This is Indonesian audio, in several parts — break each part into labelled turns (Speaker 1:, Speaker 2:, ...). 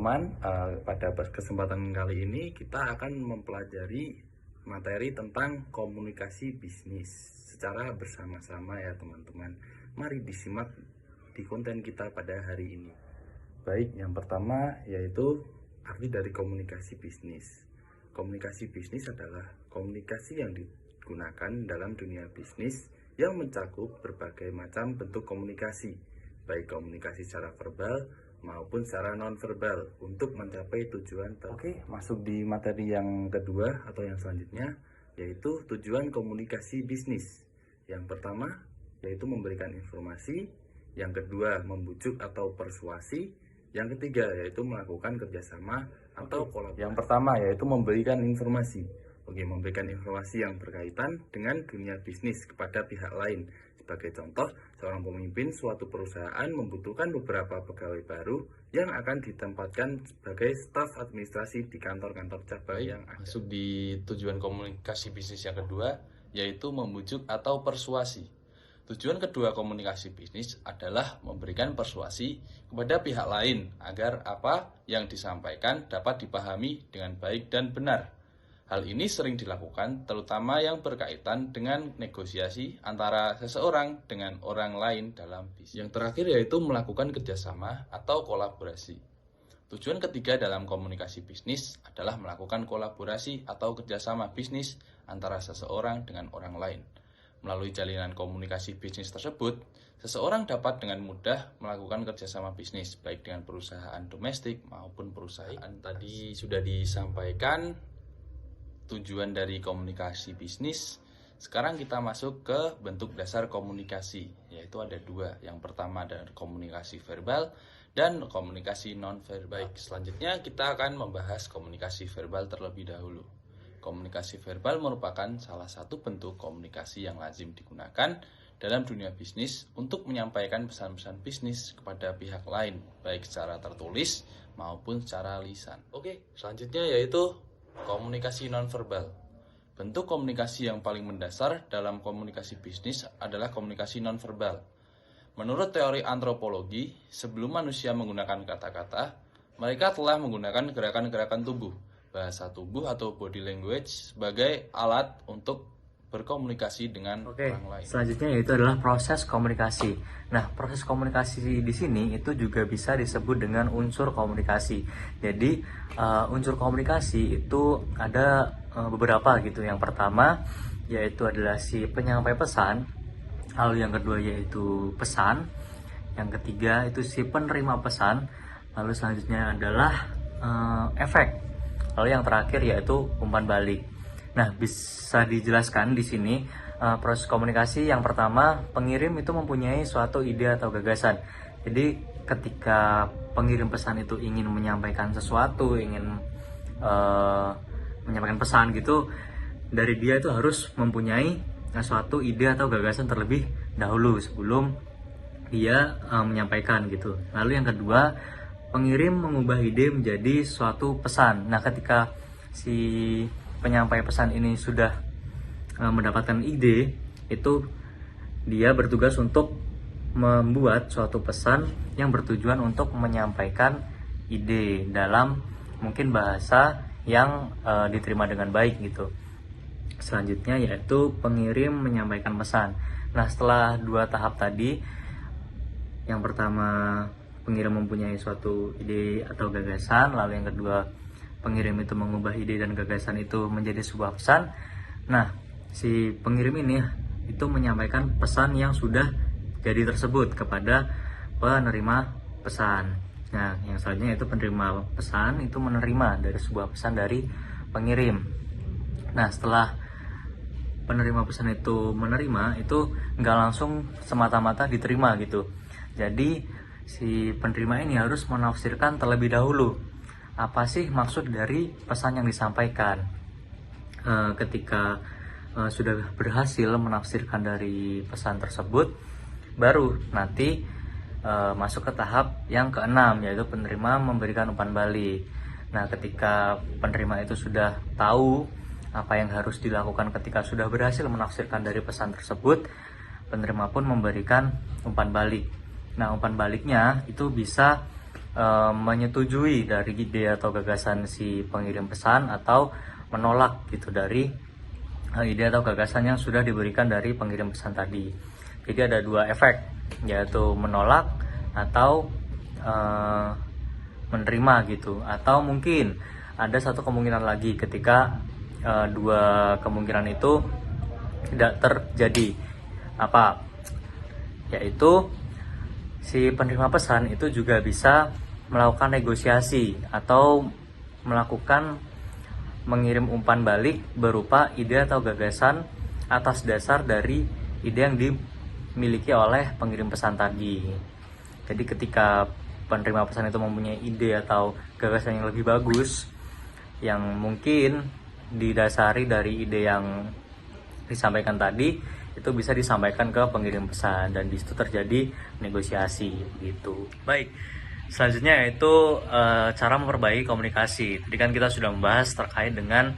Speaker 1: teman-teman, pada kesempatan kali ini kita akan mempelajari materi tentang komunikasi bisnis secara bersama-sama ya teman-teman. Mari disimak di konten kita pada hari ini. Baik, yang pertama yaitu arti dari komunikasi bisnis. Komunikasi bisnis adalah komunikasi yang digunakan dalam dunia bisnis yang mencakup berbagai macam bentuk komunikasi, baik komunikasi secara verbal maupun secara non-verbal untuk mencapai tujuan Oke, masuk di materi yang kedua atau yang selanjutnya, yaitu tujuan komunikasi bisnis. Yang pertama yaitu memberikan informasi, yang kedua membujuk atau persuasi, yang ketiga yaitu melakukan kerjasama atau kolaborasi. Yang pertama yaitu memberikan informasi. Memberikan informasi yang berkaitan dengan dunia bisnis kepada pihak lain. Sebagai contoh, seorang pemimpin suatu perusahaan membutuhkan beberapa pegawai baru yang akan ditempatkan sebagai staf administrasi di kantor-kantor cabang yang ada.
Speaker 2: Masuk di tujuan komunikasi bisnis yang kedua, yaitu membujuk atau persuasi. Tujuan kedua komunikasi bisnis adalah memberikan persuasi kepada pihak lain agar apa yang disampaikan dapat dipahami dengan baik dan benar. Hal ini sering dilakukan terutama yang berkaitan dengan negosiasi antara seseorang dengan orang lain dalam bisnis. Yang terakhir yaitu melakukan kerjasama atau kolaborasi. Tujuan ketiga dalam komunikasi bisnis adalah melakukan kolaborasi atau kerjasama bisnis antara seseorang dengan orang lain. Melalui jalinan komunikasi bisnis tersebut, seseorang dapat dengan mudah melakukan kerjasama bisnis baik dengan perusahaan domestik maupun perusahaan. Tadi sudah disampaikan tujuan dari komunikasi bisnis. Sekarang kita masuk ke bentuk dasar komunikasi, yaitu ada dua. Yang pertama adalah komunikasi verbal dan komunikasi non-verbal. Baik, selanjutnya kita akan membahas komunikasi verbal terlebih dahulu. Komunikasi verbal merupakan salah satu bentuk komunikasi yang lazim digunakan dalam dunia bisnis untuk menyampaikan pesan-pesan bisnis kepada pihak lain, baik secara tertulis maupun secara lisan. Oke, selanjutnya yaitu komunikasi nonverbal. Bentuk komunikasi yang paling mendasar dalam komunikasi bisnis adalah komunikasi nonverbal. Menurut teori antropologi, sebelum manusia menggunakan kata-kata, mereka telah menggunakan gerakan-gerakan tubuh, bahasa tubuh atau body language sebagai alat untuk berkomunikasi dengan orang lain.
Speaker 3: Selanjutnya yaitu adalah proses komunikasi. Nah, proses komunikasi di sini itu juga bisa disebut dengan unsur komunikasi. Jadi, unsur komunikasi itu ada beberapa gitu. Yang pertama yaitu adalah si penyampai pesan, lalu yang kedua yaitu pesan, yang ketiga itu si penerima pesan, lalu selanjutnya adalah efek, lalu yang terakhir yaitu umpan balik. Nah, bisa dijelaskan di sini proses komunikasi yang pertama, pengirim itu mempunyai suatu ide atau gagasan. Jadi ketika pengirim pesan itu ingin menyampaikan sesuatu, ingin menyampaikan pesan gitu, dari dia itu harus mempunyai suatu ide atau gagasan terlebih dahulu sebelum dia menyampaikan gitu. Lalu yang kedua, pengirim mengubah ide menjadi suatu pesan. Nah, ketika si penyampai pesan ini sudah mendapatkan ide, itu dia bertugas untuk membuat suatu pesan yang bertujuan untuk menyampaikan ide dalam mungkin bahasa yang diterima dengan baik gitu. Selanjutnya yaitu pengirim menyampaikan pesan. Nah, setelah dua tahap tadi, yang pertama pengirim mempunyai suatu ide atau gagasan, lalu yang kedua pengirim itu mengubah ide dan gagasan itu menjadi sebuah pesan. Nah, si pengirim ini itu menyampaikan pesan yang sudah jadi tersebut kepada penerima pesan. Nah, yang selanjutnya itu penerima pesan itu menerima dari sebuah pesan dari pengirim. Nah, setelah penerima pesan itu menerima, itu nggak langsung semata-mata diterima gitu. Jadi si penerima ini harus menafsirkan terlebih dahulu apa sih maksud dari pesan yang disampaikan. Ketika sudah berhasil menafsirkan dari pesan tersebut, baru nanti masuk ke tahap yang keenam, yaitu penerima memberikan umpan balik. Nah, ketika penerima itu sudah tahu apa yang harus dilakukan ketika sudah berhasil menafsirkan dari pesan tersebut, penerima pun memberikan umpan balik. Nah, umpan baliknya itu bisa menyetujui dari ide atau gagasan si pengirim pesan atau menolak gitu dari ide atau gagasan yang sudah diberikan dari pengirim pesan tadi. Jadi ada dua efek, yaitu menolak atau menerima gitu. Atau mungkin ada satu kemungkinan lagi ketika dua kemungkinan itu tidak terjadi, apa, yaitu si penerima pesan itu juga bisa melakukan negosiasi atau melakukan mengirim umpan balik berupa ide atau gagasan atas dasar dari ide yang dimiliki oleh pengirim pesan tadi. Jadi ketika penerima pesan itu mempunyai ide atau gagasan yang lebih bagus, yang mungkin didasari dari ide yang disampaikan tadi, itu bisa disampaikan ke pengirim pesan dan disitu terjadi negosiasi gitu. Baik, selanjutnya yaitu cara memperbaiki komunikasi. Tadi kan kita sudah membahas terkait dengan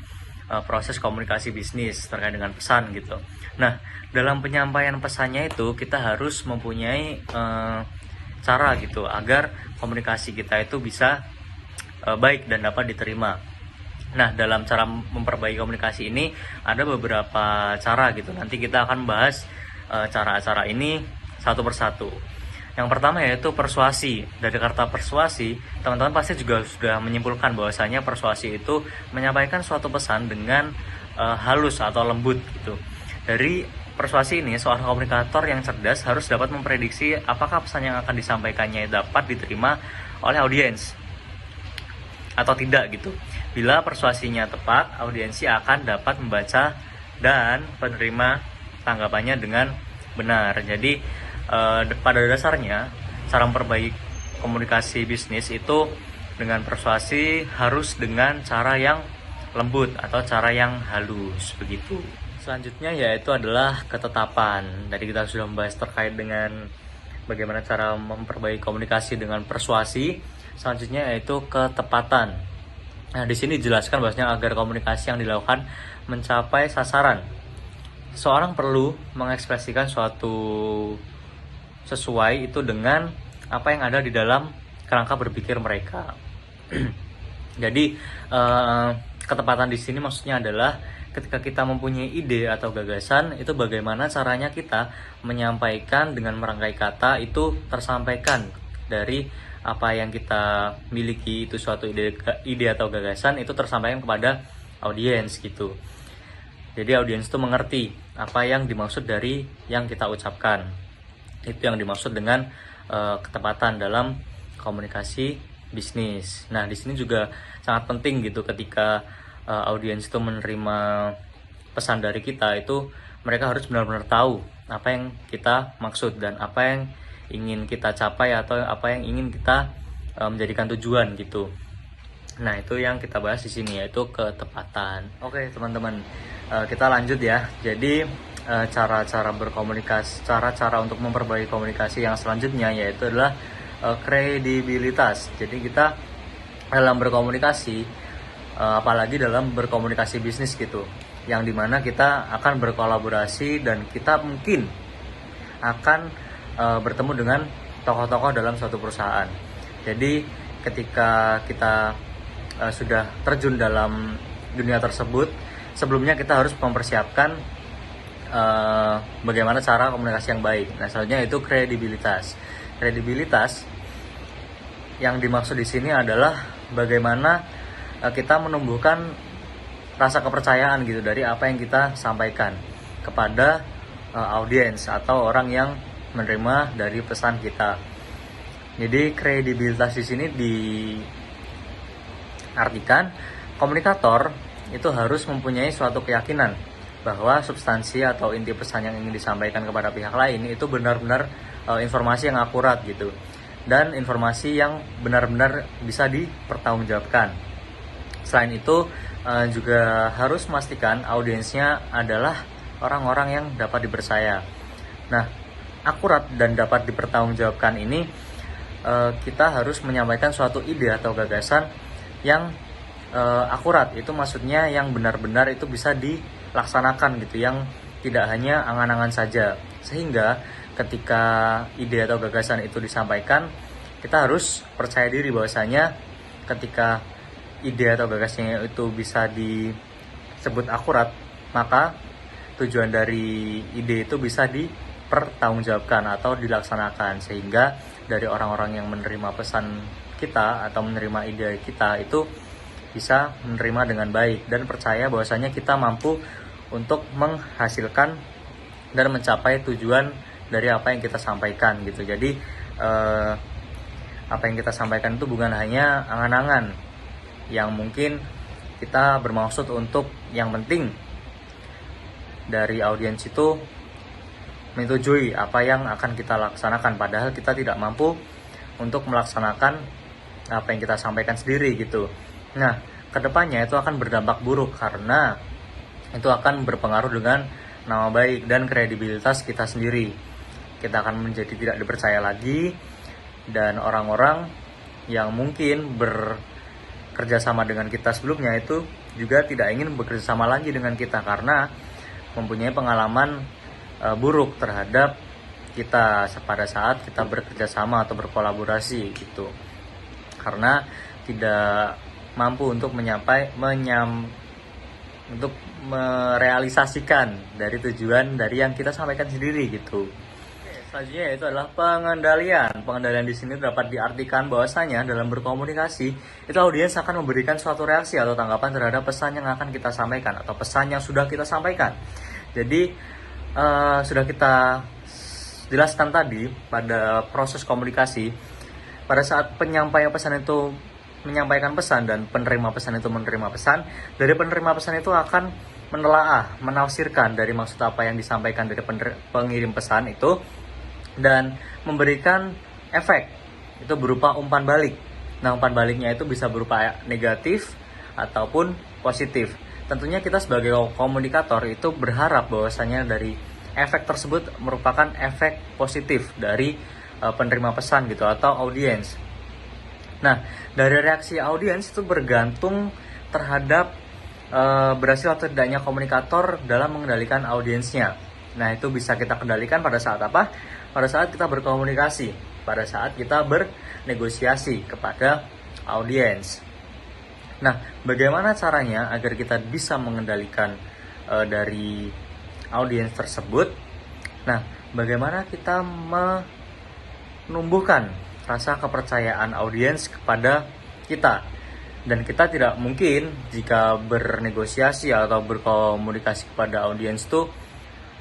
Speaker 3: proses komunikasi bisnis terkait dengan pesan gitu. Nah, dalam penyampaian pesannya itu kita harus mempunyai cara gitu agar komunikasi kita itu bisa baik dan dapat diterima. Nah, dalam cara memperbaiki komunikasi ini ada beberapa cara gitu. Nanti kita akan bahas cara-cara ini satu persatu. Yang pertama yaitu persuasi. Dari kata persuasi, teman-teman pasti juga sudah menyimpulkan bahwasanya persuasi itu menyampaikan suatu pesan dengan halus atau lembut gitu. Dari persuasi ini, seorang komunikator yang cerdas harus dapat memprediksi apakah pesan yang akan disampaikannya dapat diterima oleh audiens atau tidak gitu. Bila persuasinya tepat, audiensi akan dapat membaca dan penerima tanggapannya dengan benar. Jadi pada dasarnya cara memperbaiki komunikasi bisnis itu dengan persuasi harus dengan cara yang lembut atau cara yang halus begitu. Selanjutnya yaitu adalah ketetapan. Tadi kita sudah membahas terkait dengan bagaimana cara memperbaiki komunikasi dengan persuasi. Selanjutnya yaitu ketepatan. Nah, di sini dijelaskan bahwasanya agar komunikasi yang dilakukan mencapai sasaran, seorang perlu mengekspresikan suatu sesuai itu dengan apa yang ada di dalam kerangka berpikir mereka. Jadi ketepatan di sini maksudnya adalah ketika kita mempunyai ide atau gagasan, itu bagaimana caranya kita menyampaikan dengan merangkai kata itu tersampaikan dari apa yang kita miliki, itu suatu ide atau gagasan itu tersampaikan kepada audiens gitu. Jadi audiens itu mengerti apa yang dimaksud dari yang kita ucapkan. Itu yang dimaksud dengan ketepatan dalam komunikasi bisnis. Nah, di sini juga sangat penting gitu ketika audiens itu menerima pesan dari kita, itu mereka harus benar-benar tahu apa yang kita maksud dan apa yang ingin kita capai atau apa yang ingin kita menjadikan tujuan gitu. Nah, itu yang kita bahas di sini yaitu ketepatan. Oke, teman-teman, kita lanjut ya. Jadi cara-cara berkomunikasi, cara-cara untuk memperbaiki komunikasi yang selanjutnya yaitu adalah kredibilitas. Jadi kita dalam berkomunikasi, apalagi dalam berkomunikasi bisnis gitu, yang dimana kita akan berkolaborasi dan kita mungkin akan bertemu dengan tokoh-tokoh dalam suatu perusahaan. Jadi ketika kita sudah terjun dalam dunia tersebut, sebelumnya kita harus mempersiapkan bagaimana cara komunikasi yang baik. Nah, selanjutnya itu kredibilitas. Kredibilitas yang dimaksud di sini adalah bagaimana kita menumbuhkan rasa kepercayaan gitu dari apa yang kita sampaikan kepada audiens atau orang yang menerima dari pesan kita. Jadi kredibilitas di sini diartikan komunikator itu harus mempunyai suatu keyakinan bahwa substansi atau inti pesan yang ingin disampaikan kepada pihak lain itu benar-benar informasi yang akurat gitu, dan informasi yang benar-benar bisa dipertanggungjawabkan. Selain itu juga harus memastikan audiensnya adalah orang-orang yang dapat dipercaya. Nah, akurat dan dapat dipertanggungjawabkan ini kita harus menyampaikan suatu ide atau gagasan yang akurat. Itu maksudnya yang benar-benar itu bisa dilaksanakan gitu, yang tidak hanya angan-angan saja, sehingga ketika ide atau gagasan itu disampaikan kita harus percaya diri bahwasanya ketika ide atau gagasannya itu bisa disebut akurat, maka tujuan dari ide itu bisa dipertanggungjawabkan atau dilaksanakan, sehingga dari orang-orang yang menerima pesan kita atau menerima ide kita itu bisa menerima dengan baik dan percaya bahwasanya kita mampu untuk menghasilkan dan mencapai tujuan dari apa yang kita sampaikan gitu. Jadi apa yang kita sampaikan itu bukan hanya angan-angan yang mungkin kita bermaksud untuk yang penting dari audiens itu menyetujui apa yang akan kita laksanakan, padahal kita tidak mampu untuk melaksanakan apa yang kita sampaikan sendiri gitu. Nah, kedepannya itu akan berdampak buruk karena itu akan berpengaruh dengan nama baik dan kredibilitas kita sendiri. Kita akan menjadi tidak dipercaya lagi, dan orang-orang yang mungkin bekerja sama dengan kita sebelumnya itu juga tidak ingin bekerja sama lagi dengan kita karena mempunyai pengalaman buruk terhadap kita pada saat kita bekerja sama atau berkolaborasi gitu, karena tidak mampu untuk untuk merealisasikan dari tujuan dari yang kita sampaikan sendiri gitu. Selanjutnya itu adalah pengendalian. Pengendalian di sini dapat diartikan bahwasanya dalam berkomunikasi itu audiens akan memberikan suatu reaksi atau tanggapan terhadap pesan yang akan kita sampaikan atau pesan yang sudah kita sampaikan. Jadi sudah kita jelaskan tadi pada proses komunikasi, pada saat penyampaian pesan itu menyampaikan pesan dan penerima pesan itu menerima pesan, dari penerima pesan itu akan menelaah, menafsirkan dari maksud apa yang disampaikan dari pengirim pesan itu dan memberikan efek itu berupa umpan balik. Nah, umpan baliknya itu bisa berupa negatif ataupun positif. Tentunya kita sebagai komunikator itu berharap bahwasanya dari efek tersebut merupakan efek positif dari penerima pesan gitu atau audiens. Nah, dari reaksi audiens itu bergantung terhadap berhasil atau tidaknya komunikator dalam mengendalikan audiensnya. Nah, itu bisa kita kendalikan pada saat apa? Pada saat kita berkomunikasi, pada saat kita bernegosiasi kepada audiens. Nah, bagaimana caranya agar kita bisa mengendalikan dari audiens tersebut? Nah, bagaimana kita menumbuhkan rasa kepercayaan audiens kepada kita? Dan kita tidak mungkin jika bernegosiasi atau berkomunikasi kepada audiens itu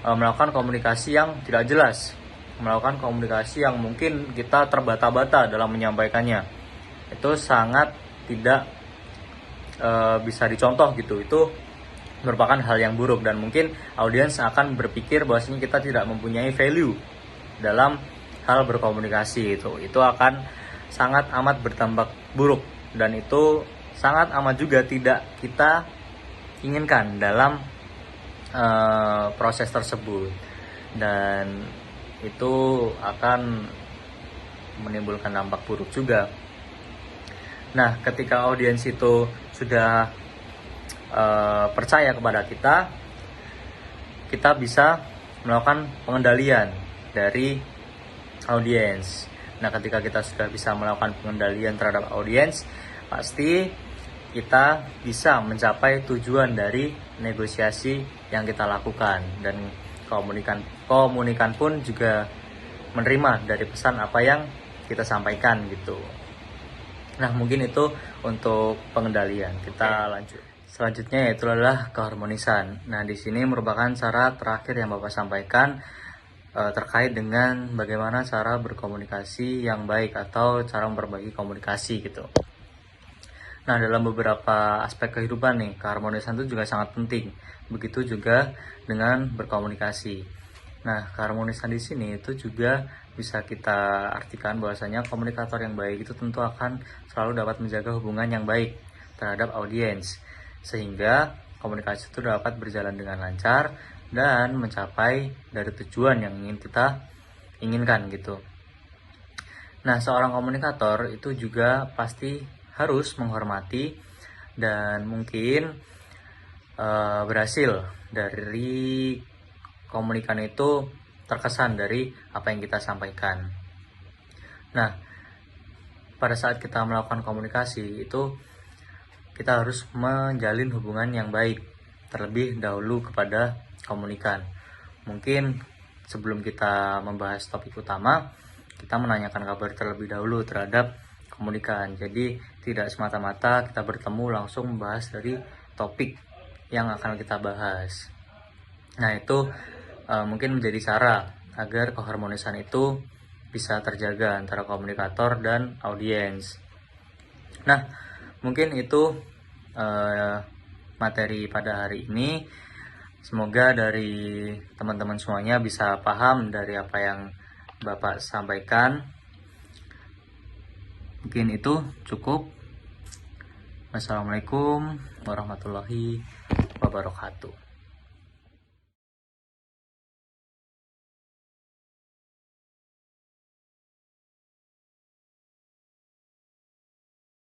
Speaker 3: melakukan komunikasi yang tidak jelas, melakukan komunikasi yang mungkin kita terbata-bata dalam menyampaikannya. Itu sangat tidak bisa dicontoh gitu. Itu merupakan hal yang buruk dan mungkin audiens akan berpikir bahwasanya kita tidak mempunyai value dalam hal berkomunikasi itu. Itu akan sangat amat berdampak buruk dan itu sangat amat juga tidak kita inginkan dalam proses tersebut, dan itu akan menimbulkan dampak buruk juga. Nah, ketika audiens itu sudah percaya kepada kita, kita bisa melakukan pengendalian dari audiens. Nah, ketika kita sudah bisa melakukan pengendalian terhadap audiens, pasti kita bisa mencapai tujuan dari negosiasi yang kita lakukan, dan komunikan pun juga menerima dari pesan apa yang kita sampaikan gitu. Nah, mungkin itu untuk pengendalian. Kita lanjut. Selanjutnya yaitu adalah keharmonisan. Nah, di sini merupakan cara terakhir yang Bapak sampaikan terkait dengan bagaimana cara berkomunikasi yang baik atau cara memperbaiki komunikasi gitu. Nah, dalam beberapa aspek kehidupan nih, keharmonisan itu juga sangat penting. Begitu juga dengan berkomunikasi. Nah, keharmonisan di sini itu juga bisa kita artikan bahwasanya komunikator yang baik itu tentu akan selalu dapat menjaga hubungan yang baik terhadap audiens, sehingga komunikasi itu dapat berjalan dengan lancar dan mencapai dari tujuan yang ingin kita inginkan gitu. Nah, seorang komunikator itu juga pasti harus menghormati dan mungkin berhasil dari komunikan itu terkesan dari apa yang kita sampaikan. Nah, pada saat kita melakukan komunikasi itu kita harus menjalin hubungan yang baik terlebih dahulu kepada komunikan. Mungkin sebelum kita membahas topik utama, kita menanyakan kabar terlebih dahulu terhadap komunikan. Jadi tidak semata-mata kita bertemu langsung membahas dari topik yang akan kita bahas. Nah, itu mungkin menjadi cara agar keharmonisan itu bisa terjaga antara komunikator dan audiens. Nah, mungkin itu materi pada hari ini. Semoga dari teman-teman semuanya bisa paham dari apa yang Bapak sampaikan. Mungkin itu cukup. Wassalamualaikum warahmatullahi wabarakatuh.